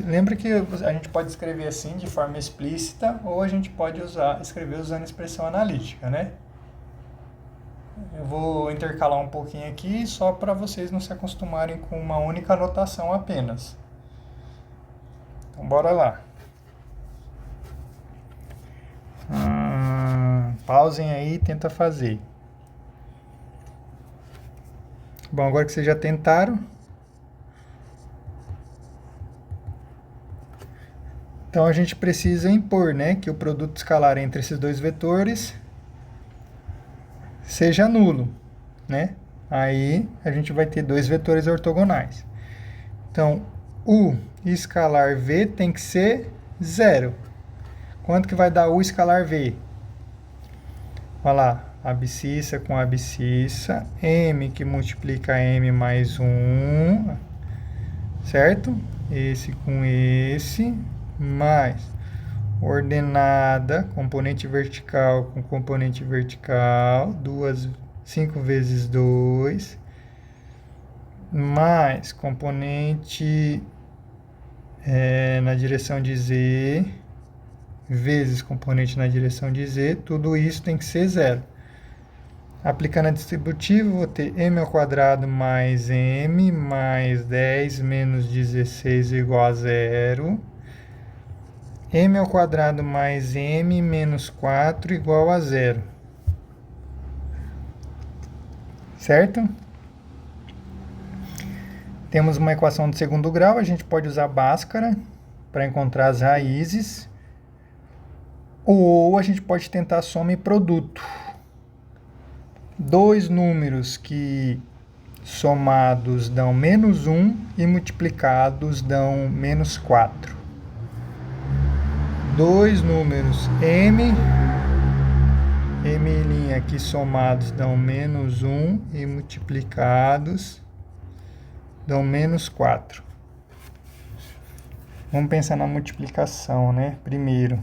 Lembra que a gente pode escrever assim de forma explícita ou a gente pode escrever usando expressão analítica, né? Eu vou intercalar um pouquinho aqui só para vocês não se acostumarem com uma única notação apenas. Então, bora lá. Pausem aí e tenta fazer. Bom, agora que vocês já tentaram, então a gente precisa impor, né, que o produto escalar entre esses dois vetores seja nulo, né? Aí a gente vai ter dois vetores ortogonais. Então, U escalar V tem que ser 0. Quanto que vai dar U escalar V? Olha lá, abscissa com abscissa, M que multiplica M mais 1, certo? Esse com esse, mais ordenada, componente vertical com componente vertical, 5 vezes 2, mais componente na direção de Z, vezes componente na direção de Z, tudo isso tem que ser 0. Aplicando a distributiva, vou ter m ao quadrado mais m mais 10 menos 16 igual a 0. M ao quadrado mais m menos 4 igual a 0. Certo? Temos uma equação de segundo grau, a gente pode usar Bhaskara para encontrar as raízes. Ou a gente pode tentar soma e produto. Dois números que somados dão menos 1 e multiplicados dão menos 4. Dois números M que somados dão menos 1 e multiplicados dão menos 4. Vamos pensar na multiplicação, né? Primeiro.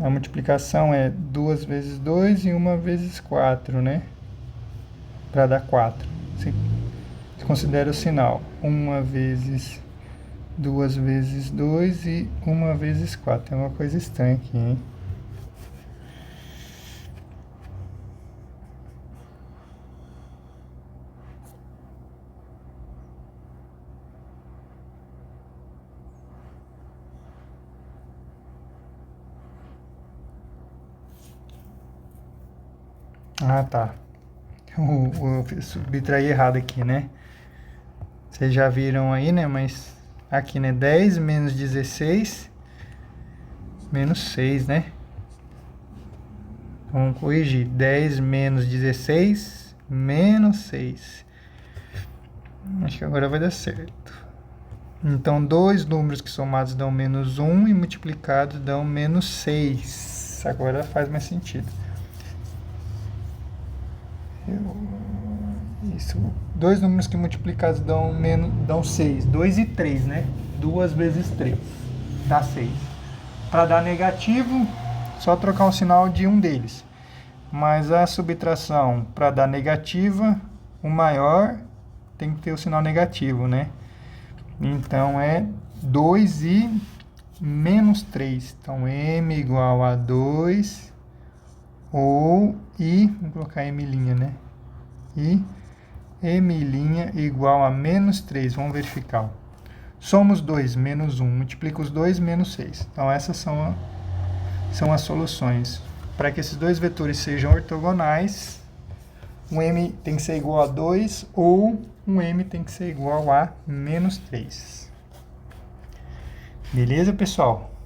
A multiplicação é 2 vezes 2 e 1 vezes 4, né? Para dar 4. Se considera o sinal. 1 vezes 2 vezes 2 e 1 vezes 4. É uma coisa estranha aqui, hein? Ah, tá. Eu subtraí errado aqui, né? Vocês já viram aí, né? Mas aqui, né? 10 menos 16 menos 6, né? Vamos corrigir. 10 menos 16 menos 6. Acho que agora vai dar certo. Então, dois números que somados dão menos 1 e multiplicados dão menos 6. Agora faz mais sentido. Isso. Dois números que multiplicados dão 6. 2 e 3, né? 2 vezes 3 dá 6. Para dar negativo, só trocar o sinal de um deles. Mas a subtração, para dar negativa, o maior tem que ter o sinal negativo, né? Então, é 2 e menos 3. Então, m igual a 2 ou I, vou colocar m', né? E m' igual a menos 3. Vamos verificar. Somos 2, menos 1. Multiplica os 2, menos 6. Então, essas são as soluções. Para que esses dois vetores sejam ortogonais, um m tem que ser igual a 2 ou um m tem que ser igual a menos 3. Beleza, pessoal?